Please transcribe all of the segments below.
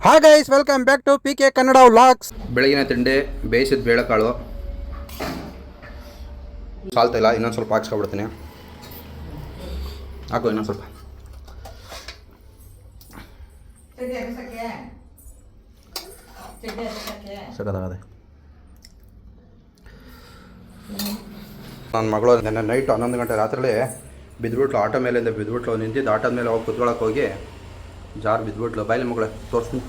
Hi guys, welcome back to PK Kannada vlogs. ಬೆಳಗಿನ ತಿಂಡಿ ಬೇಯಿಸಿದ ಬೇಳೆಕಾಳು ಸಾಲ್ತಿಲ್ಲ, ಇನ್ನೊಂದು ಸ್ವಲ್ಪ ಹಾಕ್ಸ್ಕೊಬಿಡ್ತೀನಿ. ಹಾಕು ಇನ್ನೊಂದು ಸ್ವಲ್ಪ. ಸಕತ್ತಾಗದೆ. ನನ್ನ ಮಗಳು ನೆನ್ನೆ ನೈಟ್ 11 ಗಂಟೆ ರಾತ್ರಿ ಬಿದ್ದುಬಿಟ್ಲು. ಆಟೋ ಮೇಲಿಂದ ಬಿದ್ದುಬಿಟ್ಲು. ನಿಂತಿದ್ದು ಆಟೋದ ಮೇಲೆ ಹೋಗಿ ಕುತ್ಕೊಳಕ್ಕೆ ಹೋಗಿ ಜಾರ್ ಬಿದ್ದುಬಿಟ್ಲು. ಬಾಯ್ಲಿ ಮಗಳೇ ತೋರಿಸ್ತೀನಿ.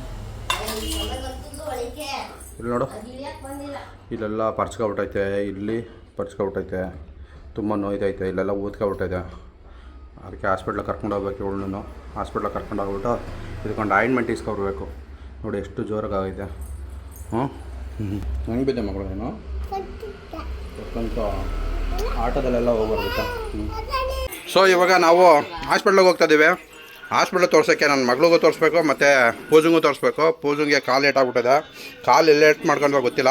ಇಲ್ಲಿ ನೋಡು, ಇಲ್ಲೆಲ್ಲ ಪರ್ಚ್ಕೊಬಿಟ್ಟೈತೆ, ಇಲ್ಲಿ ಪರ್ಚ್ಕೊಬಿಟ್ಟೈತೆ, ತುಂಬ ನೋಯ್ತೈತೆ, ಇಲ್ಲೆಲ್ಲ ಊದ್ಕೊಬಿಟ್ಟೈತೆ. ಅದಕ್ಕೆ ಹಾಸ್ಪಿಟ್ಲಿಗೆ ಕರ್ಕೊಂಡು ಹೋಗ್ಬೇಕು. ಇವಳನ್ನು ಹಾಸ್ಪಿಟ್ಲಿಗೆ ಕರ್ಕೊಂಡು ಹೋಗ್ಬಿಟ್ಟು ಇದಕ್ಕೊಂಡು ಆಯಿಂಟ್ಮೆಂಟ್ ಇಸ್ಕೊಬರ್ಬೇಕು. ನೋಡಿ ಎಷ್ಟು ಜೋರಾಗೈತೆ. ಹೆಂಗೆ ಬಿದ್ದೆ ಮಗಳು ನೀನು? ಯಾಕಂತ ಆಟೋದಲ್ಲೆಲ್ಲ ಹೋಗ್ಬರ್ಬೇಕಾ? ಸೊ ಇವಾಗ ನಾವು ಹಾಸ್ಪಿಟ್ಲಿಗೆ ಹೋಗ್ತಾಯಿದ್ದೀವಿ. ಹಾಸ್ಪಿಟ್ಲಿಗೆ ತೋರ್ಸೋಕ್ಕೆ ನನ್ನ ಮಗಳಿಗೂ ತೋರಿಸ್ಬೇಕು ಮತ್ತು ಪೂಜಂಗೂ ತೋರಿಸ್ಬೇಕು. ಪೂಜಂಗೆ ಕಾಲು ಏಟಾಗ್ಬಿಟ್ಟಿದೆ. ಕಾಲು ಎಲ್ಲ ಏಟ್ ಮಾಡ್ಕೊಂಡ್ರೆ ಗೊತ್ತಿಲ್ಲ.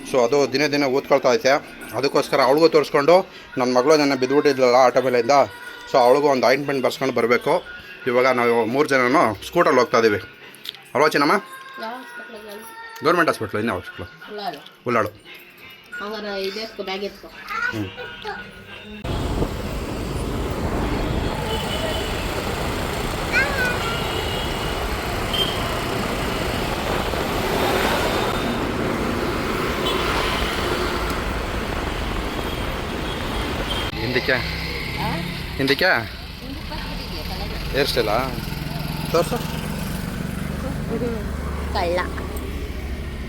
ಸೊ ಅದು ದಿನೇ ದಿನೇ ಊದ್ಕೊಳ್ತಾ ಐತೆ. ಅದಕ್ಕೋಸ್ಕರ ಅವಳಿಗೂ ತೋರಿಸ್ಕೊಂಡು ನನ್ನ ಮಗಳು ನನ್ನ ಬಿದ್ದುಬಿಟ್ಟಿದ್ಲಲ್ಲ ಆಟೋ ಮೇಲಿಂದ, ಸೊ ಅವಳಿಗೂ ಒಂದು ಆಯಿಂಟ್ಮೆಂಟ್ ಬರ್ಸ್ಕೊಂಡು ಬರಬೇಕು. ಇವಾಗ ನಾವು 3 ಜನನೂ ಸ್ಕೂಟರಲ್ಲಿ ಹೋಗ್ತಾಯಿದ್ದೀವಿ ಅಲ್ವಾ ಚಿನ್ನಮ್ಮ? Government hospital. ಇನ್ನೂ ಹಾಸ್ಪಿಟ್ಲು ಉಳ್ಳಾಳು. ಹಿಂದಕ್ಕೆ ಹೇರ್ ಸ್ಟೈಲ ತೋರ್ಸು. ಕಳ್ಳ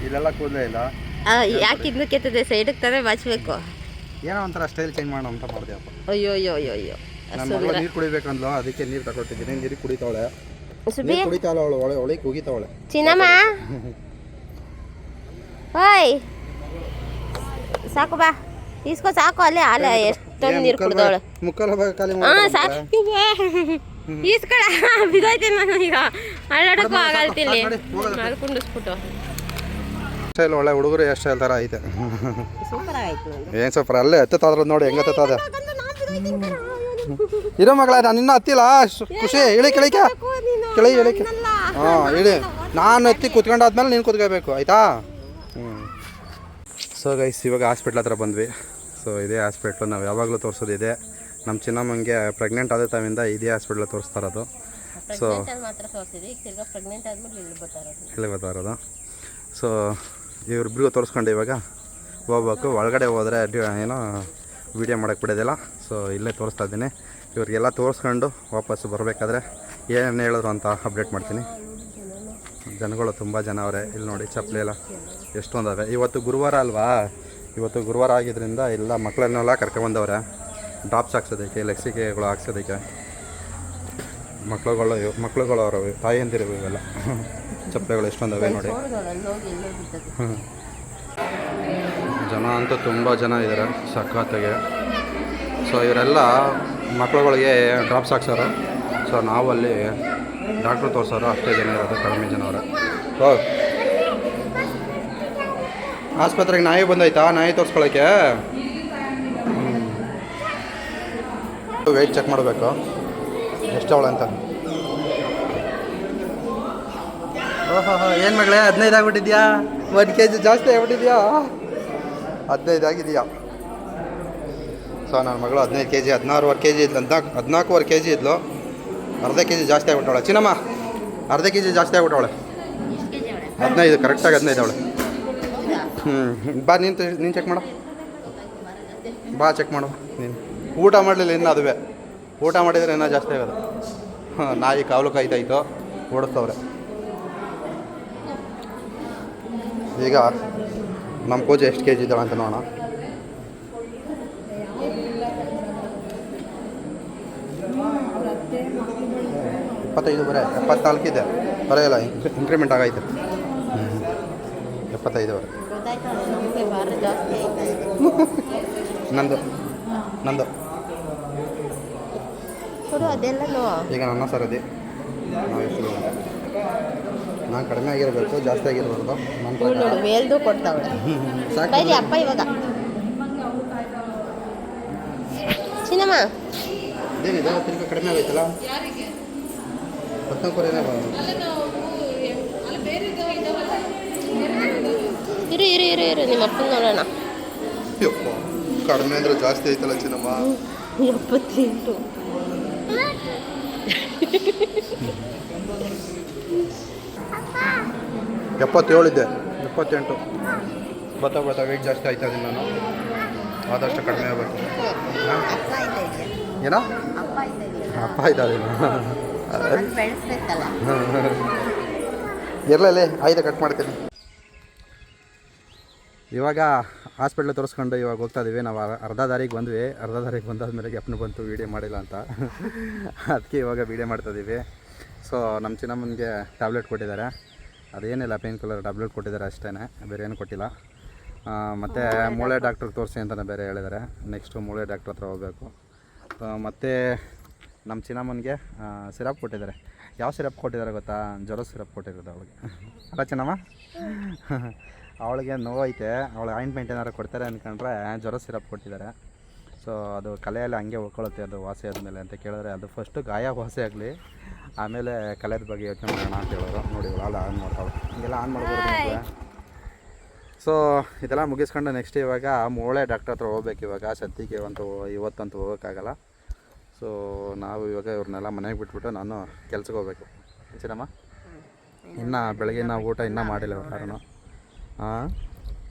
ಇಲ್ಲೆಲ್ಲ ಕೂದಲೇ ಇಲ್ಲ. ಯಾಕೆ ಇನ್ನು ಕೆತ್ತದೆ? ಸೈಡಿಗೆ ತಾನೇ ಬಾಚಬೇಕು. ಏನೋ ಒಂಥರ ಸ್ಟೈಲ್ ಚೇಂಜ್ ಮಾಡೋಣ ಅಂತ ಮಾಡಿದೆಯಪ್ಪ. ಅಯ್ಯೋ ಅಯ್ಯೋ ಅಯ್ಯೋ ಅಯ್ಯೋ. ನನ್ನ ಮಗಳು ನೀರು ಕುಡಿಬೇಕಂದ್ಲು, ಅದಕ್ಕೆ ನೀರು ತಗೊಳ್ತಿದ್ದೀನಿ. ನೀರು ಕುಡಿತಾವಳೆ, ಕುಡಿತಾವಳೆ, ಅವಳು ಒಳಗೆ ಹೋಗಿತಾವಳೆ. ಚಿನ್ನಮ್ಮ ಓಯ್ ಸಾಕು ಬಾ, ಇಸ್ಕೋ ಸಾಕು. ಅಲ್ಲೇ ಅಲ್ಲ ಎಷ್ಟೊಂದು ನೀರು ಕುಡ್ದವಳು. ಹಾಂ ಸಾಕು, ಈಸ್ಕೊಳ ಬಿದ್ದೋಯ್ತೀನಿ ನಾನು ಈಗ. ಅಳ್ಳಾಡಕ್ಕೂ ಆಗಲ್ತಿಲ್ಲಿ ಅಲ್ಲಿ ಕುಂಡಿಸ್ಬಿಟ್ಟು. ಸ್ಟೈಲ್ ಒಳ್ಳೆ ಹುಡುಗರು ಎಷ್ಟು ಸ್ಟೈಲ್ ಥರ ಐತೆ. ಸೂಪರ್ ಆಯ್ತು. ಏನು ಸೂಪರ್. ಅಲ್ಲೇ ಹತ್ತದ ನೋಡಿ ಹೆಂಗೆ ಹತ್ತದ. ಇರೋ ಮಗಳ ನಾನು ಇನ್ನೂ ಹತ್ತಿಲ್ಲ. ಖುಷಿ ಇಳಿ ಕೆಳಕ್ಕೆ ಇಳಿಕೆ. ಹಾಂ ಇಳಿ. ನಾನು ಹತ್ತಿ ಕುತ್ಕೊಂಡಾದ್ಮೇಲೆ ನೀನು ಕುತ್ಕೋಬೇಕು ಆಯಿತಾ? ಸೊ ಗೈಸ್ ಇವಾಗ ಹಾಸ್ಪಿಟ್ಲ್ ಹತ್ರ ಬಂದ್ವಿ. ಸೊ ಇದೇ ಹಾಸ್ಪಿಟ್ಲು ನಾವು ಯಾವಾಗಲೂ ತೋರಿಸೋದಿದೆ. ನಮ್ಮ ಚಿನ್ನಮ್ಮಂಗೆ ಪ್ರೆಗ್ನೆಂಟ್ ಆದ ಟೈಮಿಂದ ಇದೇ ಹಾಸ್ಪಿಟ್ಲ್ ತೋರಿಸ್ತಾ ಇರೋದು. ಸೊ ಇಲ್ಲಿ ಬರ್ತಾ ಇರೋದು. ಸೊ ಇವ್ರಿಬ್ರಿಗೂ ತೋರಿಸ್ಕೊಂಡು ಇವಾಗ ಹೋಗ್ಬೇಕು. ಒಳಗಡೆ ಹೋದರೆ ಏನೋ ವೀಡಿಯೋ ಮಾಡೋಕ್ಕೆ ಬಿಡೋದಿಲ್ಲ. ಸೊ ಇಲ್ಲೇ ತೋರಿಸ್ತಾ ಇದ್ದೀನಿ. ಇವ್ರಿಗೆಲ್ಲ ತೋರಿಸ್ಕೊಂಡು ವಾಪಸ್ಸು ಬರಬೇಕಾದ್ರೆ ಏನೇನು ಹೇಳಿದ್ರು ಅಂತ ಅಪ್ಡೇಟ್ ಮಾಡ್ತೀನಿ. ಜನಗಳು ತುಂಬ ಜನ ಅವರೇ. ಇಲ್ಲಿ ನೋಡಿ ಚಪ್ಪಲಿ ಎಲ್ಲ ಎಷ್ಟೊಂದವೆ. ಇವತ್ತು ಗುರುವಾರ ಅಲ್ವಾ? ಇವತ್ತು ಗುರುವಾರ ಆಗಿದ್ದರಿಂದ ಎಲ್ಲ ಮಕ್ಕಳನ್ನೆಲ್ಲ ಕರ್ಕೊಂಬಂದವ್ರೆ ಡ್ರಾಪ್ಸ್ ಹಾಕ್ಸೋದಕ್ಕೆ, ಲಸಿಕೆಗಳು ಹಾಕ್ಸೋದಕ್ಕೆ. ಮಕ್ಕಳುಗಳು ಅವರವೆ, ತಾಯಿಯಂದಿರವು ಇವೆಲ್ಲ. ಚಪ್ಪಲಿಗಳು ಎಷ್ಟೊಂದವೆ ನೋಡಿ. ಜನ ಅಂತೂ ತುಂಬ ಜನ ಇದ್ದಾರೆ ಸಖತ್ತಾಗೆ. ಸೊ ಇವರೆಲ್ಲ ಮಕ್ಕಳುಗಳಿಗೆ ಡ್ರಾಪ್ಸ್ ಹಾಕ್ಸೋರು. ಸೊ ನಾವು ಅಲ್ಲಿ ಡಾಕ್ಟ್ರು ತೋರಿಸೋರು. ಅಷ್ಟೇ ಜನ ಇರೋದು, ಕಡಿಮೆ ಜನ ಅವರೇ. ಓ ಆಸ್ಪತ್ರೆಗೆ ನಾಯಿ ಬಂದೈತಾ? ನಾಯಿ ತೋರಿಸ್ಕೊಳ್ಳೋಕ್ಕೆ ವೆಯ್ಟ್ ಚೆಕ್ ಮಾಡಬೇಕು ಎಷ್ಟು ಅವಳೆ ಅಂತ. ಓಹೋ ಏನು ಮಗಳೇ 15 ಆಗಿಬಿಟ್ಟಿದ್ಯಾ? 1 kg ಜಾಸ್ತಿ ಆಗಿಬಿಟ್ಟಿದ್ಯಾ? 15 ಆಗಿದೆಯಾ? ಸೊ ನನ್ನ ಮಗಳು 15 kg, 16.5 kg ಇದ್ಲು, 14.5 kg ಇದ್ಲು. ಅರ್ಧ kg ಜಾಸ್ತಿ ಆಗಿಬಿಟ್ಟವಳೆ. ಚಿನ್ನಮ್ಮ ಅರ್ಧ kg ಜಾಸ್ತಿ ಆಗಿಬಿಟ್ಟವಳೆ. 15 ಕರೆಕ್ಟಾಗಿ 15 ಅವಳೆ. ಬಾ ನೀನು ಚೆಕ್ ಮಾಡು. ಬಾ ಚೆಕ್ ಮಾಡು. ನೀನು ಊಟ ಮಾಡಲಿಲ್ಲ ಇನ್ನು. ಅದುವೇ ಊಟ ಮಾಡಿದರೆ ಇನ್ನೂ ಜಾಸ್ತಿ ಆಗೋದು. ನಾಯಿ ಕಾವಲು ಕಾಯ್ತಾಯಿತ್ತು, ಓಡಿಸ್ತವ್ರೆ. ಈಗ ನಮ್ಮ ಪೂಜೆ ಎಷ್ಟು kg ಇದ್ದಾಳೆ ಅಂತ ನೋಡೋಣ. ಬರೇ 74 ಇದೆ. ಬರೆಯಲ್ಲ, ಇಂಕ್ರಿಮೆಂಟ್ ಆಗೈತೆ. 75 ವರೆ. ನಂದು ಈಗ ನನ್ನ ಸರದಿ. ನಾನು ಕಡಿಮೆ ಆಗಿರಬೇಕು, ಜಾಸ್ತಿ ಆಗಿರಬಾರ್ದು. ಮೇಲ್ದು ಕೊಡ್ತಾವಳೆ ಅಪ್ಪ. ಇವಾಗ ಚಿನ್ನಮ್ಮ ಇದೇನಿದೆ ತಿರ್ಗ ಕಡಿಮೆ ಆಗೈತಲ್ಲ. 14 ಅಲ್ಲ ನಾವು ಬೇರೆ ಇರು ನಿಮ್ಮ ಅಪ್ಪನ ನೋಡೋಣ. ಯಪ್ಪ ಕಡಿಮೆ ಅಂದ್ರೆ ಜಾಸ್ತಿ ಐತಲ್ಲ ಚಿನ್ನಮ್ಮ. 78. 77 ಇದ್ದೆ, 78. ಬರ್ತಾ ವೆಯ್ಟ್ ಜಾಸ್ತಿ ಆಯ್ತಾ ಇದೀನಿ ನಾನು. ಆದಷ್ಟು ಕಡಿಮೆ ಆಗಬೇಕು. ಏನೋ ಅಪ್ಪ ಇದ್ದಾಳೆ ಇರಲೇ ಆಯ್ತಾ ಕಟ್ ಮಾಡ್ತೀನಿ. ಇವಾಗ ಹಾಸ್ಪಿಟ್ಲ್ ತೋರಿಸ್ಕೊಂಡು ಇವಾಗ ಹೋಗ್ತಾ ಇದ್ದೀವಿ. ನಾವು ಅರ್ಧ ದಾರಿಗೆ ಬಂದಾದ್ಮೇಲೆ ಅಪ್ಪನ ಬಂತು ವೀಡಿಯೋ ಮಾಡಿಲ್ಲ ಅಂತ. ಅದಕ್ಕೆ ಇವಾಗ ವೀಡಿಯೋ ಮಾಡ್ತಾಯಿದ್ದೀವಿ. ಸೊ ನಮ್ಮ ಚಿನ್ನಮ್ಮನಿಗೆ ಟ್ಯಾಬ್ಲೆಟ್ ಕೊಟ್ಟಿದ್ದಾರೆ. ಅದೇನಿಲ್ಲ, ಪೇನ್ ಕಿಲ್ಲರ್ ಟ್ಯಾಬ್ಲೆಟ್ ಕೊಟ್ಟಿದ್ದಾರೆ ಅಷ್ಟೇ, ಬೇರೆ ಏನು ಕೊಟ್ಟಿಲ್ಲ. ಮತ್ತು ಮೂಳೆ ಡಾಕ್ಟ್ರಿಗೆ ತೋರಿಸಿ ಅಂತಲೇ ಬೇರೆ ಹೇಳಿದ್ದಾರೆ. ನೆಕ್ಸ್ಟು ಮೂಳೆ ಡಾಕ್ಟ್ರ್ ಹತ್ರ ಹೋಗಬೇಕು. ಮತ್ತು ನಮ್ಮ ಚಿನ್ನಮ್ಮನಿಗೆ ಸಿರಪ್ ಕೊಟ್ಟಿದ್ದಾರೆ. ಯಾವ ಸಿರಪ್ ಕೊಟ್ಟಿದ್ದಾರೆ ಗೊತ್ತಾ? ಜ್ವರ ಸಿರಪ್ ಕೊಟ್ಟಿರೋದು ಅವಳಿಗೆ. ಅಲ್ಲ ಚಿನ್ನಮ್ಮ, ಅವಳಿಗೆ ನೋವೈತೆ, ಅವಳು ಆಯಿಂಟ್ಮೆಂಟ್ ಏನಾರು ಕೊಡ್ತಾರೆ ಅಂದ್ಕೊಂಡ್ರೆ ಜ್ವರ ಸಿರಪ್ ಕೊಟ್ಟಿದ್ದಾರೆ. ಸೊ ಅದು ಕಲೆಯಲ್ಲಿ ಹಂಗೆ ಉಳ್ಕೊಳ್ಳುತ್ತೆ, ಅದು ವಾಸಿ ಆದಮೇಲೆ ಅಂತ ಕೇಳಿದ್ರೆ, ಅದು ಫಸ್ಟು ಗಾಯ ವಾಸಿ ಆಗಲಿ, ಆಮೇಲೆ ಕಲೆದ ಬಗ್ಗೆ ಯೋಚನೆ ಮಾಡೋಣ ಅಂತ ಹೇಳೋರು. ನೋಡಿ ಇವಳು ಆನ್ ಮಾಡ್ತಾಳೆ, ಹಿಂಗೆಲ್ಲ ಆನ್ ಮಾಡ್ಬೋದು. ಸೊ ಇದೆಲ್ಲ ಮುಗಿಸ್ಕೊಂಡು ನೆಕ್ಸ್ಟ್ ಇವಾಗ ಮೂಳೆ ಡಾಕ್ಟ್ರ್ ಹತ್ರ ಹೋಗ್ಬೇಕು. ಇವಾಗ ಸದ್ಯಕ್ಕೆ ಇವತ್ತಂತೂ ಹೋಗೋಕ್ಕಾಗಲ್ಲ. ಸೊ ನಾವು ಇವಾಗ ಇವ್ರನ್ನೆಲ್ಲ ಮನೆಗೆ ಬಿಟ್ಬಿಟ್ಟು ನಾನು ಕೆಲ್ಸಕ್ಕೆ ಹೋಗ್ಬೇಕು. ಚಿನ್ನಮ್ಮ ಇನ್ನು ಬೆಳಗಿನ ಊಟ ಇನ್ನೂ ಮಾಡಿಲ್ಲ ಇವ್ರು ಯಾರೂ. ಹಾಂ,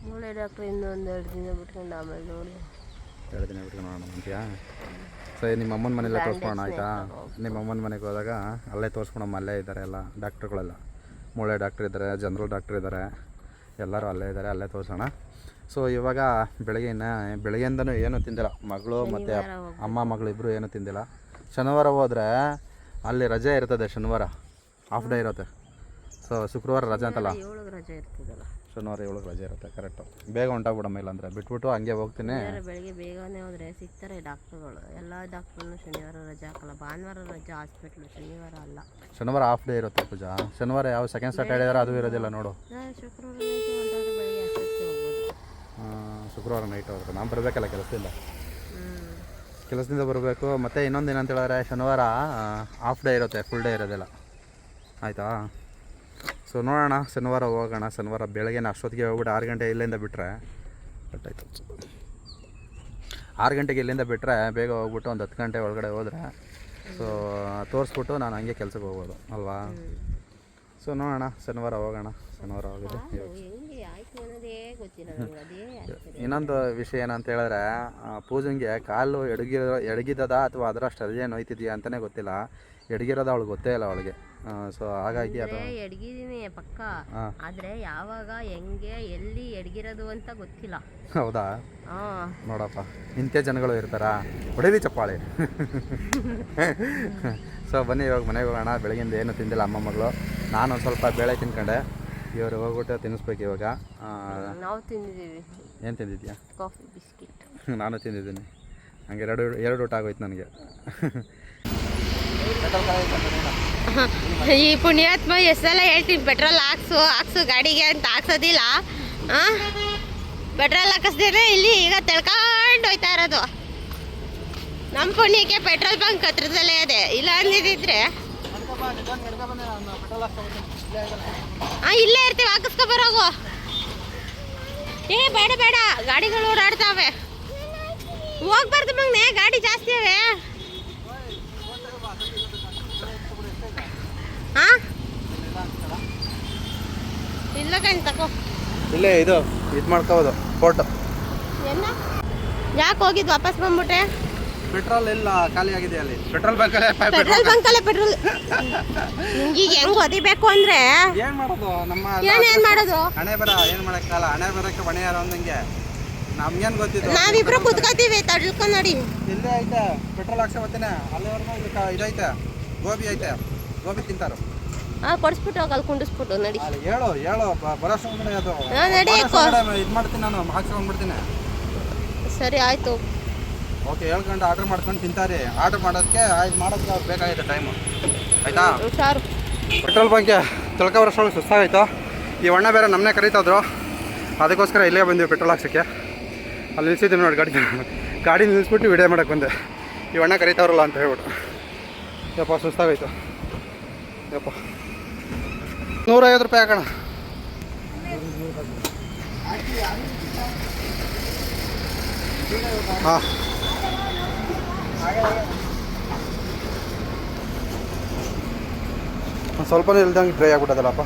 ಮೂಳೆ ಡಾಕ್ಟ್ರ್ ಇನ್ನೂ ಒಂದು 2 ದಿನ ಬಿಟ್ಕೊಂಡು ಆಮೇಲೆ ನೋಡಿ 2 ದಿನ ಬಿಟ್ಕೊಂಡು ನೋಡೋಣ ಅಂತೀಯಾ? ಸೊ ನಿಮ್ಮ ಅಮ್ಮನ ಮನೆಯಲ್ಲೇ ತೋರಿಸ್ಕೊಳೋಣ ಆಯಿತಾ? ನಿಮ್ಮ ಅಮ್ಮನ ಮನೆಗೆ ಹೋದಾಗ ಅಲ್ಲೇ ತೋರಿಸ್ಕೊಳಮ್ಮ. ಅಲ್ಲೇ ಇದ್ದಾರೆ ಎಲ್ಲ ಡಾಕ್ಟ್ರುಗಳೆಲ್ಲ. ಮೂಳೆ ಡಾಕ್ಟ್ರ್ ಇದ್ದಾರೆ, ಜನರಲ್ ಡಾಕ್ಟ್ರ್ ಇದ್ದಾರೆ, ಎಲ್ಲರೂ ಅಲ್ಲೇ ಇದ್ದಾರೆ, ಅಲ್ಲೇ ತೋರಿಸೋಣ. ಸೊ ಇವಾಗ ಬೆಳಗ್ಗೆಯಿಂದನೂ ಏನೂ ತಿಂದಿಲ್ಲ ಮಗಳು ಮತ್ತು ಅಮ್ಮ ಮಗಳು ಇಬ್ಬರು ಏನೂ ತಿಂದಿಲ್ಲ. ಶನಿವಾರ ಹೋದರೆ ಅಲ್ಲಿ ರಜೆ ಇರ್ತದೆ, ಶನಿವಾರ ಹಾಫ್ ಡೇ ಇರುತ್ತೆ. ಸೊ ಶುಕ್ರವಾರ ರಜೆ ಅಂತಲ್ಲ, ರಜೆ ಇರ್ತದಲ್ಲ, ಶನಿವಾರ 7ಕ್ಕೆ ರಜೆ ಇರುತ್ತೆ. ಕರೆಕ್ಟು, ಬೇಗ ಹೊಂಟೋಗ್ಬಿಡಮ್ಮ. ಇಲ್ಲಾಂದರೆ ಬಿಟ್ಬಿಟ್ಟು ಹಂಗೆ ಹೋಗ್ತೀನಿ. ಬೆಳಿಗ್ಗೆ ಬೇಗನೆ ಹೋದರೆ ಸಿಗ್ತಾರೆ ಡಾಕ್ಟ್ರುಗಳು. ಎಲ್ಲ ಡಾಕ್ಟ್ರು ಶನಿವಾರ ರಜೆ ಹಾಕಲ್ಲ, ಭಾನುವಾರ ರಜೆ ಹಾಸ್ಪಿಟ್ಲು, ಶನಿವಾರ ಅಲ್ಲ. ಶನಿವಾರ ಹಾಫ್ ಡೇ ಇರುತ್ತೆ ಪೂಜಾ. ಶನಿವಾರ ಯಾವ ಸೆಕೆಂಡ್ ಸ್ಯಾಟರ್ಡೇ ಇದ್ದಾರೆ, ಅದು ಇರೋದಿಲ್ಲ ನೋಡು. ಶುಕ್ರವಾರ ನೈಟ್ ಹೋದ್ರೆ ನಾನು ಬರಬೇಕಲ್ಲ ಕೆಲಸದಿಂದ ಬರಬೇಕು. ಮತ್ತು ಇನ್ನೊಂದು ಏನಂತ ಹೇಳಿದ್ರೆ, ಶನಿವಾರ ಹಾಫ್ ಡೇ ಇರುತ್ತೆ, ಫುಲ್ ಡೇ ಇರೋದಿಲ್ಲ. ಆಯಿತಾ? ಸೊ ನೋಡೋಣ, ಶನಿವಾರ ಹೋಗೋಣ. ಶನಿವಾರ ಬೆಳಗ್ಗೆನ ಅಷ್ಟೊತ್ತಿಗೆ ಹೋಗ್ಬಿಟ್ಟು 6 ಗಂಟೆ ಇಲ್ಲಿಂದ ಬಿಟ್ಟರೆ ಆಯಿತು. 6 ಗಂಟೆಗೆ ಇಲ್ಲಿಂದ ಬಿಟ್ಟರೆ ಬೇಗ ಹೋಗ್ಬಿಟ್ಟು ಒಂದು 10 ಗಂಟೆ ಒಳಗಡೆ ಹೋದರೆ ಸೊ ತೋರಿಸ್ಬಿಟ್ಟು ನಾನು ಹಂಗೆ ಕೆಲ್ಸಕ್ಕೆ ಹೋಗ್ಬೋದು ಅಲ್ವಾ? ಸೊ ನೋಡೋಣ, ಶನಿವಾರ ಹೋಗೋಣ. ಶನಿವಾರ ಹೋಗಿದೆ. ಇನ್ನೊಂದು ವಿಷಯ ಏನಂತ ಹೇಳಿದ್ರೆ, ಪೂಜೆಗೆ ಕಾಲು ಎಡಗಿದ ಅಥವಾ ಅದರಷ್ಟು ಅದೇ ನೋಯ್ತಿದೆಯಾ ಅಂತಲೇ ಗೊತ್ತಿಲ್ಲ. ಎಡಗಿರೋದು ಅವಳಿಗೆ ಗೊತ್ತೇ ಇಲ್ಲ ಅವಳಿಗೆ. ಸೊ ಹಾಗಾಗಿ ಅದು ಎಡಗಿದೀನಿ ಪಕ್ಕ, ಆದ್ರೆ ಯಾವಾಗ ಹೆಂಗೆ ಎಲ್ಲಿ ಎಡಗಿರೋದು ಅಂತ ಗೊತ್ತಿಲ್ಲ. ಹೌದಾ? ನೋಡಪ್ಪ, ಇಂಥ ಜನಗಳು ಇರ್ತಾರಾ? ಹೊಡೀರಿ ಚಪ್ಪಾಳೆ. ಸೊ ಬನ್ನಿ ಇವಾಗ ಮನೆಗೆ ಹೋಗೋಣ. ಬೆಳಗಿಂದ ಏನು ತಿಂದಿಲ್ಲ ಅಮ್ಮ ಮಗಳು. ನಾನು ಒಂದು ಸ್ವಲ್ಪ ಬೇಳೆ ತಿನ್ಕೊಂಡೆ. ಇವರು ಹೋಗ್ಬಿಟ್ಟು ತಿನ್ನಿಸ್ಬೇಕು ಇವಾಗ. ನಾವು ತಿಂದಿದ್ದೀವಿ. ಏನು ತಿಂದಿದ್ಯಾ? Coffee biscuit. ನಾನು ತಿಂದಿದ್ದೀನಿ. ಹಂಗೆ ಎರಡು ಊಟ ಆಗೋಯ್ತು ನನಗೆ. ಈ ಪುಣ್ಯಾತ್ಮ ಎಷ್ಟೆಲ್ಲ ಹೇಳ್ತೀನಿ, ಪೆಟ್ರೋಲ್ ಹಾಕ್ಸು ಗಾಡಿಗೆ ಅಂತ ಹಾಕ್ಸೋದಿಲ್ಲ. ಪೆಟ್ರೋಲ್ ಹಾಕಿಸ್ದೇನೆ ಇಲ್ಲಿ ಈಗ ತಿಳ್ಕೊಂಡು ಹೋಯ್ತಾ ಇರೋದು. ನಮ್ಮ ಪುಣ್ಯಕ್ಕೆ ಪೆಟ್ರೋಲ್ ಬಂಕ್ ಹತ್ರದಲ್ಲೇ ಇದೆ. ಇಲ್ಲ ಅಂದಿದ್ರೆ ಇಲ್ಲೇ ಇರ್ತೀವಿ, ಹಾಕಿಸ್ಕೊ ಬರೋಗು. ಬೇಡ ಗಾಡಿಗಳು ಓಡಾಡ್ತಾವೆ, ಹೋಗ್ಬಾರ್ದು ಮಗ್ನೆ, ಗಾಡಿ ಜಾಸ್ತಿ ಅವೆ. ಇಲ್ಲ ಕಣ್ ತಕೋ, ಇಲ್ಲೇ ಇದು ಮಾಡ್ಕೋಬೋದು ಫೋಟೋ. ಯಾಕೆ ಹೋಗಿದ್ದು ವಾಪಸ್ ಬಂದ್ಬಿಟ್ಟೆ? ಪೆಟ್ರೋಲ್ ಇಲ್ಲ, ಖಾಲಿ ಆಗಿದೆ ಅಲ್ಲಿ. Petrol ಬಂಕಲ್ಲೇ petrol. ನಿಂಗೀಗ ಹೆಂಗ್ ಓದಿಬೇಕು ಅಂದ್ರೆ ಏನ್ ಮಾಡೋದು? ನಮ್ಮ ಏನ್ ಮಾಡೋದು? ಹಣೆ ಬರ ಏನ್ ಮಾಡಕ್ಕಲ್ಲ. ಹಣೆ ಬರಕ್ಕೆ ಮನೆ ಯಾರು ಅಂದಂಗೆ ನಮ್ಗೇನ್ ಗೊತ್ತಿದ್ದು? ನಾವಿಬ್ರು ಕುತ್ಕೋತೀವಿ, ತಡ್ಕೊಂಡು ನೋಡಿ. ಇಲ್ಲೇ ಐತೆ ಪೆಟ್ರೋಲ್ ಹಾಕ್ಸೋ ಬರ್ತೀನಿ. ಅಲ್ಲಿವರೆಗೂ ಇದೈತೆ, ಗೋಬಿ ಐತೆ, ಗೋಬಿ ತಿಂತಾರು. ಕೊಡಿಸ್ಬಿಟ್ಟು ಹೋಗಿ ಅಲ್ಲಿ ಕುಂಡಿಸ್ಬಿಟ್ಟು ನಡಿ. ಹೇಳು ಬರೋಷ್ಟು ಅದು ಇದು ಮಾಡ್ತೀನಿ, ನಾನು ಹಾಕ್ಸ್ಕೊಂಡ್ಬಿಡ್ತೀನಿ. ಸರಿ ಆಯ್ತು, ಓಕೆ. ಹೇಳ್ಕೊಂಡು ಆರ್ಡ್ರ್ ಮಾಡ್ಕೊಂಡು ತಿಂತಾರೆ. ಆರ್ಡ್ರ್ ಮಾಡೋದಕ್ಕೆ ಮಾಡೋದಕ್ಕೆ ಅವ್ರು ಬೇಕಾಗಿದೆ ಟೈಮು. ಆಯಿತಾ? ಹುಷಾರು. ಪೆಟ್ರೋಲ್ ಬಂಕ್ಗೆ ತಿಳ್ಕೊಬರೋಷ್ಟೊಳಗೆ ಸುಸ್ತಾಗಾಯ್ತು. ಈ ಅಣ್ಣ ಬೇರೆ ನಮ್ಮನ್ನೇ ಕರೀತಾಯಿದ್ರು, ಅದಕ್ಕೋಸ್ಕರ ಇಲ್ಲೇ ಬಂದ್ವಿ ಪೆಟ್ರೋಲ್ ಹಾಕ್ಸೋಕ್ಕೆ. ಅಲ್ಲಿ ನಿಲ್ಸಿದ್ದೀವಿ ನೋಡಿ ಗಾಡಿ ನಿಲ್ಲಿಸ್ಬಿಟ್ಟು ವಿಡಿಯೋ ಮಾಡೋಕ್ಕೆ ಬಂದೆ. ಈ ಅಣ್ಣ ಕರೀತಾವ್ರಲ್ಲ ಅಂತ ಹೇಳ್ಬಿಟ್ಟು. ಯಪ್ಪ ಸುಸ್ತಾಗಾಯ್ತು ಯಪ್ಪ. 150 ರೂಪಾಯಿ ಹಾಕೋಣ. ಹಾಂ ಒಂದು ಸ್ವಲ್ಪನೇ ಇಲ್ದಂಗೆ ಡ್ರೈ ಆಗ್ಬಿಟ್ಟದಲ್ಲಪ್ಪ.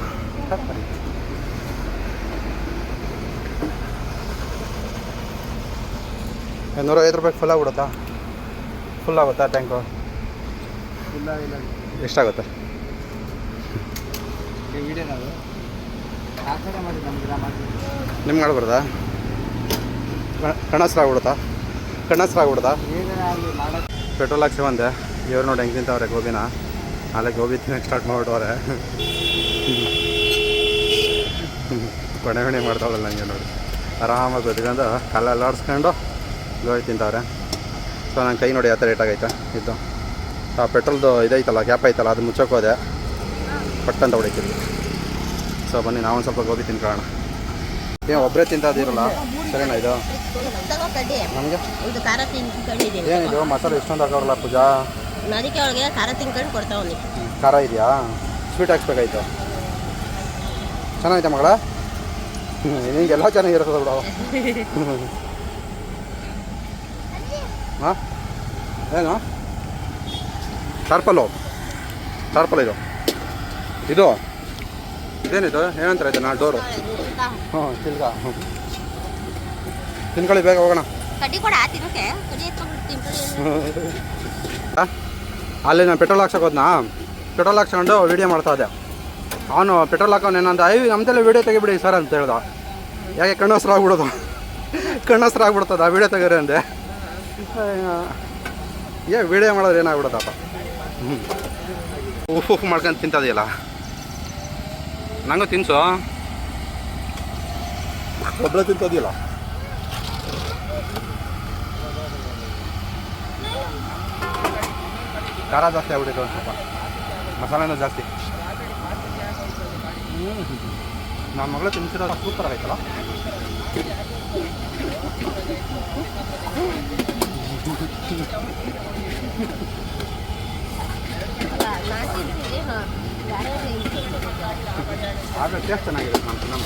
150 ರೂಪಾಯಿಗೆ ಫುಲ್ ಆಗ್ಬಿಡುತ್ತಾ? ಫುಲ್ ಆಗುತ್ತಾ ಟ್ಯಾಂಕು? ಎಷ್ಟಾಗುತ್ತೆ? ನಿಮ್ಗೆ ಆಡ್ಬಾರ್ದಾ? ಕಣ್ಣಸ್ರಾಗ್ಬಿಡುತ್ತಾ? ಪೆಟ್ರೋಲ್ ಹಾಕ್ಸಿ ಬಂದೆ. ಇವ್ರು ನೋಡಿ ಹೆಂಗೆ ತಿಂತವ್ರೆ ಗೋಬಿನ. ನಾಳೆ ಗೋಬಿ ತಿನ್ನಕ್ಕೆ ಸ್ಟಾರ್ಟ್ ಮಾಡಿಬಿಟ್ಟವ್ರೆ. ಕೊಣೆ ಮಾಡ್ತಾವಲ್ಲ ನನಗೆ ನೋಡಿ. ಆರಾಮಾಗಿ ಗೊತ್ಕೊಂಡು ಕಾಲೆಲ್ಲ ಆಡಿಸ್ಕೊಂಡು ಗೋಬಿ ತಿಂತವ್ರೆ. ಸೊ ನನ್ನ ಕೈ ನೋಡಿ ಯಾವ ಥರ ರೇಟ್ ಆಗೈತೆ ಇದ್ದು. ಆ ಪೆಟ್ರೋಲ್ದು ಇದೈತಲ್ಲ, ಗ್ಯಾಪ್ ಐತಲ್ಲ, ಅದು ಮುಚ್ಚೋಕೆ ಹೋದೆ, ಪಟ್ಟಂತ ಹೊಡಿತೀವಿ. ಸೊ ಬನ್ನಿ ನಾವೊಂದು ಸ್ವಲ್ಪ ಗೋಬಿ ತಿನ್ಕೊಳ್ಳೋಣ. ಏನು ಒಬ್ಬರೇ ತಿಂತಾದಿರಲ್ಲ, ಸರಿನಾ ಇದು? ನಮಗೆ ಏನಿದು ಮಸಾಲೆ ಇಷ್ಟೊಂದು ಹಾಕೋರಲ್ಲ ಪೂಜಾ? ಅದಕ್ಕೆ ಅವಳಿಗೆ ಖಾರ ತಿನ್ಕೊಂಡು ಕೊಡ್ತಾವನಿ. ಖಾರ ಇದೆಯಾ? ಸ್ವೀಟ್ ಹಾಕ್ಸ್ಬೇಕಾಯ್ತು. ಚೆನ್ನಾಗೈತೆ ಮಗಳ? ನಿಮಗೆಲ್ಲ ಚೆನ್ನಾಗಿರ್ತದೆ ಬಿಡು. ಹಾಂ ಏನು ಟಾರ್ಪಲ್ ಇದು ಇದೇನಿದು ಏನಂತಾರೆ ಇದನ್ನ? ಡೋರು. ಹಾಂ ತಿಲ್ಗ. ತಿನ್ಕೊಳ್ಳಿ, ಬೇಗ ಹೋಗೋಣ. ಅಲ್ಲಿ ನಾನು ಪೆಟ್ರೋಲ್ ಹಾಕ್ಸಕ್ಕೆ ಹೋದ್ನಾ, ಪೆಟ್ರೋಲ್ ಹಾಕ್ಸ್ಕೊಂಡು ವೀಡಿಯೋ ಮಾಡ್ತಾ ಇದ್ದೆ. ಅವನು ಪೆಟ್ರೋಲ್ ಹಾಕೋನು ಏನಂತ, ನಮ್ಮದೆಲ್ಲ ವೀಡಿಯೋ ತೆಗಿಬಿಡಿ ಸರ್ ಅಂತ ಹೇಳ್ದ. ಯಾಕೆ ಕಣ್ಣಸ್ರು ಆಗ್ಬಿಡ್ತದ ವೀಡಿಯೋ ತೆಗೀರಿ ಅಂದೆ. ವೀಡಿಯೋ ಮಾಡೋದ್ರೆ ಏನಾಗ್ಬಿಡುತ್ತಪ್ಪ. ಉಪ್ಪು ಮಾಡ್ಕೊಂಡು ತಿಂತದಿಲ್ಲ. ನಂಗೂ ತಿನ್ಸು. ಒಬ್ಬಳೆ ತಿಂತದಿಲ್ಲ. ಖಾರ ಜಾಸ್ತಿ ಆಗ್ಬಿಟ್ಟಿತ್ತು ಒಂದು ಸ್ವಲ್ಪ, ಮಸಾಲೆನೂ ಜಾಸ್ತಿ. ನನ್ನ ಮಗಳು ತಿನ್ಸಿರೋ ಸೂಪರ್ ಆಗೈತಲ್ಲ. ಆದರೆ ಟೇಸ್ಟ್ ಚೆನ್ನಾಗಿದೆ. ನಮ್ಮ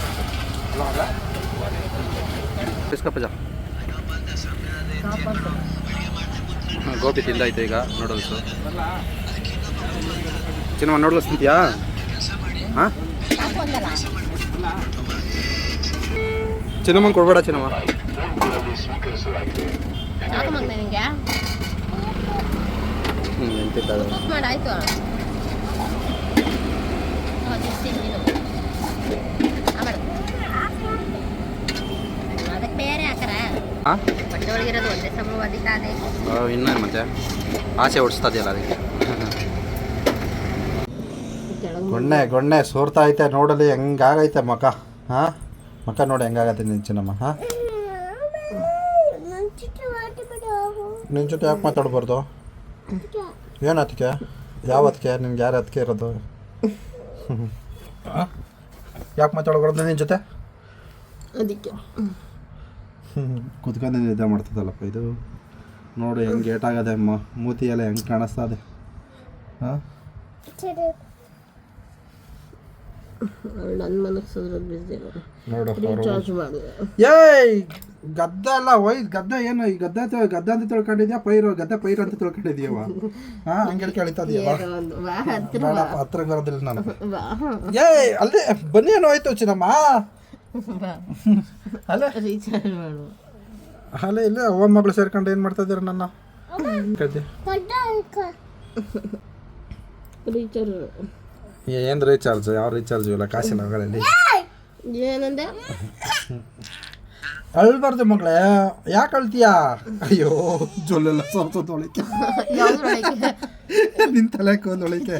ಇಸ್ಕಪ್ಪಜ ಗೋಬಿ ತಿಂದಾಯ್ತು. ಈಗ ನೂಡಲ್ಸು. ಚಿನ್ನಮ್ಮ ನೂಡಲ್ಸ್ ತಿಂತೀಯಾ? ಹಾಂ ಚಿನ್ನಮ್ಮಂಗೆ ಕೊಡ್ಬೇಡ ಚಿನ್ನಮ್ಮ. ಆಯ್ತು ಅದಕ್ಕೆ ಬೇರೆ ಹಾಕರ. ಹಾಂ ಒಳಗಿರೋದು ಒಂದೇ ಸಮವಾದಿತಾನೆ. ಇನ್ನೇನು ಮತ್ತೆ ಆಸೆ ಓಡಿಸ್ತದೆಯಲ್ಲ ಅದಕ್ಕೆ. ಗೊಣ್ಣೆ ಸೋರ್ತಾ ಐತೆ ನೋಡಲಿ ಹೆಂಗಾಗೈತೆ ಮಕ. ಹಾಂ ಮಕ ನೋಡಿ ಹೆಂಗಾಗತ್ತೆ ನಿನ್ನ ಚಿನ್ನಮ್ಮ. ಹಾಂ ನಿನ್ನ ಜೊತೆ ಯಾಕೆ ಮಾತಾಡ್ಬಾರ್ದು? ಏನು ಅದಕ್ಕೆ? ಯಾವ ಅದಕ್ಕೆ? ನಿನ್ಗೆ ಯಾರು ಅದಕ್ಕೆ ಇರೋದು? ಯಾಕೆ ಮಾತಾಡ್ಬಾರ್ದು ನಿನ್ನ ಜೊತೆ? ಅದಕ್ಕೆ ಕುತ್ಕೊಂಡು ನಿದ್ದೆ ಮಾಡ್ತದಲ್ಲಪ್ಪ ಇದು. ನೋಡು ಹೆಂಗೆ ಏಟಾಗದೆ ಮೂತಿ ಎಲ್ಲ ಹೆಂಗೆ ಕಾಣಿಸ್ತದೆ. ಹಾಂ ನನ್ನ ಮನಸ್ಸು ನೋಡು. ಚಾರ್ಜ್ ಮಾಡಿ. ಏಯ್ ಗದ್ದೆ ಅಲ್ಲ ಒಯ್ದು ಗದ್ದೆ. ಏನು ಈ ಗದ್ದೆ ಅಂತ ತಿಳ್ಕೊಂಡಿದ್ಯಾ? ಗದ್ದೆ ಅಂತ ತಿಳ್ಕೊಂಡಿದ್ಯವ? ಹಾಂ ಹಂಗೆ ಕೇಳಿತದೀಯವ? ಹತ್ರಕ್ಕೆ ಬರೋದಿಲ್ಲ ನಾನು. ಏಯ್ ಅಲ್ಲೇ ಬನ್ನಿ ಏನೋ ಆಯ್ತು ಚಿನ್ನಮ್ಮ. ಅಲ್ಲ ಅಲ್ಲೇ ಇಲ್ಲ ಅವ್ವ ಮಗಳು ಸೇರ್ಕೊಂಡು ಏನು ಮಾಡ್ತಾ ಇದ್ದೀರ ನನ್ನ? ಏನು ರೀಚಾರ್ಜ್? ಯಾವ ರೀಚಾರ್ಜ್ ಇಲ್ಲ, ಕಾಸಿನ ಮಗಳಲ್ಲಿ. ಏನಂದೆ? ಅಳ್ಬಾರ್ದು ಮಗಳೇ, ಯಾಕೆ ಅಳ್ತೀಯಾ? ಅಯ್ಯೋ ಜೊಲ್ಲೆಲ್ಲ ಸೋರ್ತೊಳಿಕೆ. ನಿನ್ ತಲೆ ಹಾಕೋದೊಳಿಕೆ.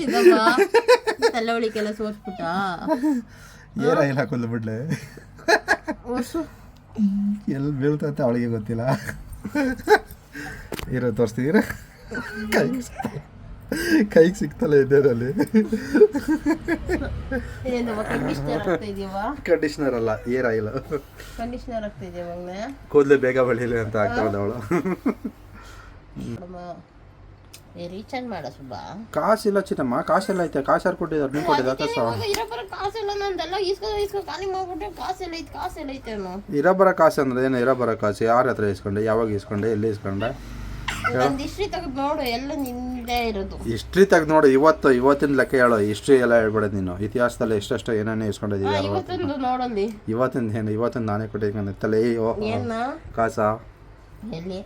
ತಲೆ ಒಳಿಕೆಲ್ಲ ಸೋಸ್ಬಿಟ್ಟ. ಏನ ಇಲ್ಲ ಹಾಕೋದು ಬಿಡ್ಲೆ. ಎಲ್ಲಿ ಬೀಳ್ತಂತ ಅವಳಿಗೆ ಗೊತ್ತಿಲ್ಲ. ಇರೋ ತೋರಿಸ್ತೀರ ಕೈಗೆ ಸಿಗ್ತಲ್ಲ ಇದ್ದೇರಲ್ಲಿ. ಕಂಡೀಷನರ್ ಅಲ್ಲ, ಏರ್ ಆಯಿಲ್. ಕಂಡೀಷನರ್ ಆಗ್ತಿದ್ಯಾ? ಕೂದಲು ಬೇಗ ಬೆಳೀಲಿ ಅಂತ ಆಗ್ತಾವಲ್ಲ ಅವಳು. ರೀಚಾರ್ಜ್ ಮಾಡ ಸುಬ್ಬ. ಕಾಸಿಲ್ಲ ಚಿನ್ನಮ್ಮ, ಕಾಸೆಲ್ಲ ಐತೆ. ಕಾಸು ಯಾರು ಕೊಟ್ಟಿದ್ದಾರೆ? ನೀವು ಕೊಟ್ಟಿದ್ದ ಕಾಸು? ಇರೋ ಬರೋ ಕಾಸೆಲ್ಲ ನಂದೆಲ್ಲ ಇಸ್ಕೊ ಖಾಲಿ ಮಾಡ್ಬಿಟ್ಟೆ. ಕಾಸೆಲ್ಲ ಐತೆ ಅನ್ನೋ. ಇರೋ ಬರೋ ಕಾಸು ಅಂದ್ರೆ ಏನು? ಇರೋ ಬರೋ ಕಾಸು ಯಾರ ಹತ್ರ ಇಸ್ಕೊಂಡೆ? ಯಾವಾಗ ಇಸ್ಕೊಂಡೆ? ಎಲ್ಲಿ ಇಸ್ಕೊಂಡೆ? ಹಿಸ್ಟ್ರಿ ತೆಗೆದು ನೋಡು, ಎಲ್ಲ ನಿಂದೇ ಇರೋದು. ಹಿಸ್ಟ್ರಿ ತೆಗೆದು ನೋಡು. ಇವತ್ತಿನ ಲೆಕ್ಕ ಹೇಳೋ. ಹಿಸ್ಟ್ರಿ ಎಲ್ಲ ಹೇಳ್ಬೇಡ ನೀನು. ಇತಿಹಾಸದಲ್ಲಿ ಎಷ್ಟೆಷ್ಟು ಏನೇನೇ ಇಸ್ಕೊಂಡಿದ್ದೀವಿ. ಇವತ್ತೊಂದು ನೋಡಲ್ಲಿ. ಇವತ್ತಿಂದ ಏನು? ಇವತ್ತಿಂದ ನಾನೇ ಕೊಟ್ಟಿದ್ದೀನಿ ತಲೆ. ಏನ ಕಾಸಾ? ಎಲ್ಲಿ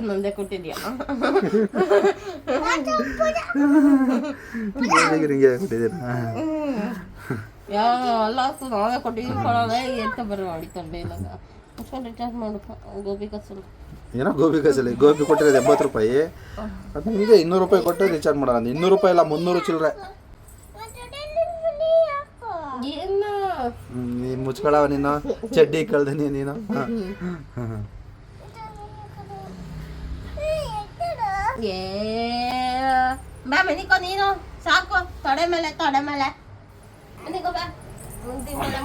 ನಂದೇ ಕೊಟ್ಟಿದ್ಯಾ? ಹಿಂಗೆ ಕೊಟ್ಟಿದ್ದೀರಾ? ಎಲ್ಲ ನಾವೇ ಕೊಟ್ಟಿದ್ದೀವಿ. ಕೊಡೋದೇ ಎಂತ ಬರೋ ಹೊಡಿತಾರೆ ಇಲ್ಲಾಗ. ಅಷ್ಟೊಂದು ರಿಚಾರ್ಜ್ ಮಾಡಪ್ಪ. ಗೋಬಿ ಕಸಲು ಏನೋ ಗೋಬಿ ಕಸಲಿ. ಗೋಬಿ ಕೊಟ್ಟಿರೋದು 80 ರೂಪಾಯಿ. ಅದು ನಿಮಗೆ 200 ರೂಪಾಯಿ ಕೊಟ್ಟು ರಿಚಾರ್ಜ್ ಮಾಡೋಣ. 200 ರೂಪಾಯಿ ಇಲ್ಲ, 300 ಚಿಲ್ಲರೆ. ನೀನು ಮುಚ್ಕೊಳವ ನೀನು. ಚಡ್ಡಿ ಕಳ್ದೀನಿ ನೀನು. ಬಾ ಮನಿಕೋ ನೀನು. ಸಾಕು. ತೊಡೆ ಮೇಲೆ ಮನಿಕೋ ಬಾ.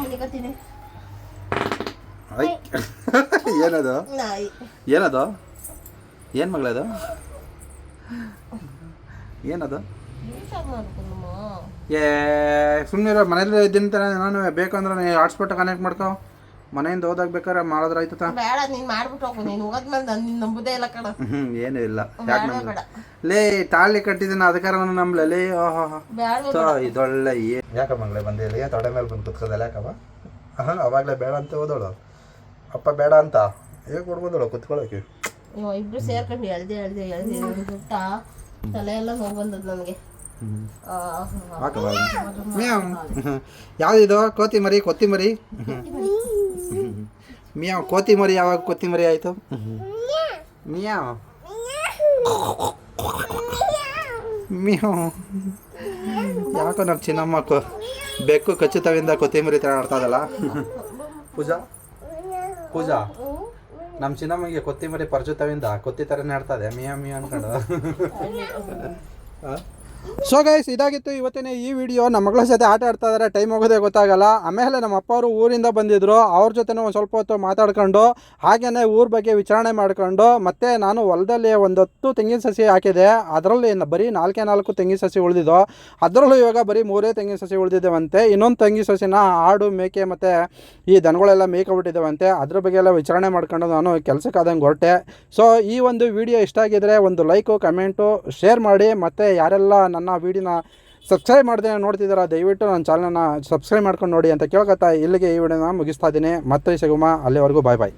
ಮನಿಕೋತೀನಿ. ಏನದು? ಏನದು? ಏನು ಮಗಳದು? ಏನದು? ಸುಮ್ಮನೆ ಮನೇಲಿ ಇದ್ದೀನಿ ತಾನೆ ನಾನು. ಬೇಕಂದ್ರೆ ಹಾಟ್ಸ್ಪಾಟ್ ಕನೆಕ್ಟ್ ಮಾಡ್ಕೊ. ಮನೆಯಿಂದ ಹೋದಾಗ ಬೇಕಾದ್ರೆ ಮಾಡಿದ್ರೆ ಆಯ್ತದ. ಬೇಡ, ನೀನು ಮಾಡ್ಬಿಟ್ಟು ಹೋಗು. ನೀನು ಹೋಗೋದ್ಮೇಲೆ ನಾನು ನಂಬುದೇ ಇಲ್ಲ ಕಣ. ಏನೂ ಇಲ್ಲ. ಯಾಕೆ ನಂಬ? ಲೇ ತಾಳಿ ಕಟ್ಟಿದ್ದೀನಿ ಅದಕ್ಕಾರ ನಾನು ನಂಬಲೇ. ಇದೊಳ್ಳೆ ಯಾಕ ಮಗಳೇ ಬಂದಿಲ್ಲ? ತೊಡೆ ಮೇಲೆ ಬಂದು ಕುತ್ಕೋದಲ್ಲ ಯಾಕವ? ಅವಾಗಲೇ ಬೇಡ ಅಂತ ಹೋದೋಳು. ಅಪ್ಪ ಬೇಡ ಅಂತ ಹೇಗೆ ಕೊಡ್ಬೋದಳು ಕುತ್ಕೊಳ್ಳೋಕೆ? ಇಬ್ರು ಸೇರ್ಕೊಂಡು ಎಳ್ದೆ ಗೊತ್ತಾ? ತಲೆ ಎಲ್ಲ ನೋವು ಬಂದದ್ದು ನನಗೆ. ಯಾವುದಿದು? ಕೊತ್ತಿಮರಿ. ಮಿಯಾವ್. ಕೋತಿಮರಿ ಯಾವಾಗ ಕೊತ್ತಿಮರಿ ಆಯಿತು? ಮಿಯಾವ್ ಮಿಯಾವ್. ಯಾಕೋ ನಮ್ಮ ಚಿನ್ನಮ್ಮ ಬೆಕ್ಕು ಕಚ್ಚುತ್ತವಿಂದ ಕೊತ್ತಿಮರಿ ಥರ ಆಡ್ತದಲ್ಲ. ಪೂಜಾ ನಮ್ಮ ಚಿನ್ನಮ್ಮಗೆ ಕೊತ್ತಿಮರಿ ಪರ್ಜುತ್ತವಿಂದ ಕೊತ್ತಿ ಥರನೇ ಆಡ್ತದೆ. ಮಿಯಾ ಅನ್ಕೊಂಡು. ಸೊ ಗೈಸ್, ಇದಾಗಿತ್ತು ಇವತ್ತಿನ ಈ ವಿಡಿಯೋ. ನಮ್ಮ ಮಗಳ ಜೊತೆ ಆಟ ಆಡ್ತಾ ಇದ್ದಾರೆ, ಟೈಮ್ ಹೋಗೋದೇ ಗೊತ್ತಾಗಲ್ಲ. ಆಮೇಲೆ ನಮ್ಮ ಅಪ್ಪ ಅವರು ಊರಿಂದ ಬಂದಿದ್ದರು. ಅವ್ರ ಜೊತೆ ಒಂದು ಸ್ವಲ್ಪ ಹೊತ್ತು ಮಾತಾಡ್ಕೊಂಡು ಹಾಗೆಯೇ ಊರ ಬಗ್ಗೆ ವಿಚಾರಣೆ ಮಾಡ್ಕೊಂಡು, ಮತ್ತು ನಾನು ಹೊಲದಲ್ಲಿ 10 ತೆಂಗಿನ ಸಸಿ ಹಾಕಿದೆ. ಅದರಲ್ಲಿ ಬರೀ 4 ತೆಂಗಿನ ಸಸಿ ಉಳಿದಿದ್ದು. ಅದರಲ್ಲೂ ಇವಾಗ ಬರೀ 3 ತೆಂಗಿನ ಸಸಿ ಉಳಿದಿದ್ದೇವಂತೆ. ಇನ್ನೊಂದು ತೆಂಗಿನ ಸಸಿನ ಆಡು ಮೇಕೆ ಮತ್ತು ಈ ದನಗಳೆಲ್ಲ ಮೇಯ್ಕೊಬಿಟ್ಟಿದ್ದಾವಂತೆ. ಅದ್ರ ಬಗ್ಗೆ ಎಲ್ಲ ವಿಚಾರಣೆ ಮಾಡ್ಕೊಂಡು ನಾನು ಕೆಲಸಕ್ಕಾದಂಗೆ ಹೊರಟೆ. ಸೊ ಈ ಒಂದು ವಿಡಿಯೋ ಇಷ್ಟ ಆಗಿದ್ರೆ ಒಂದು ಲೈಕು, ಕಮೆಂಟು, ಶೇರ್ ಮಾಡಿ. ಮತ್ತು ಯಾರೆಲ್ಲ ನನ್ನ ವಿಡಿಯೋನ ಸಬ್ಸ್ಕ್ರೈಬ್ ಮಾಡ್ದೆ ನೋಡ್ತಿದ್ದೀರಾ, ದಯವಿಟ್ಟು ನನ್ನ ಚಾನಲ್ನ ಸಬ್ಸ್ಕ್ರೈಬ್ ಮಾಡ್ಕೊಂಡು ನೋಡಿ ಅಂತ ಕೇಳ್ಕೊತಾ ಇಲ್ಲಿಗೆ ಈ ವಿಡಿಯೋನ ಮುಗಿಸ್ತಾ ಇದ್ದೀನಿ. ಮತ್ತೆ ಸಿಗುಮ. ಅಲ್ಲಿವರೆಗೂ ಬಾಯ್.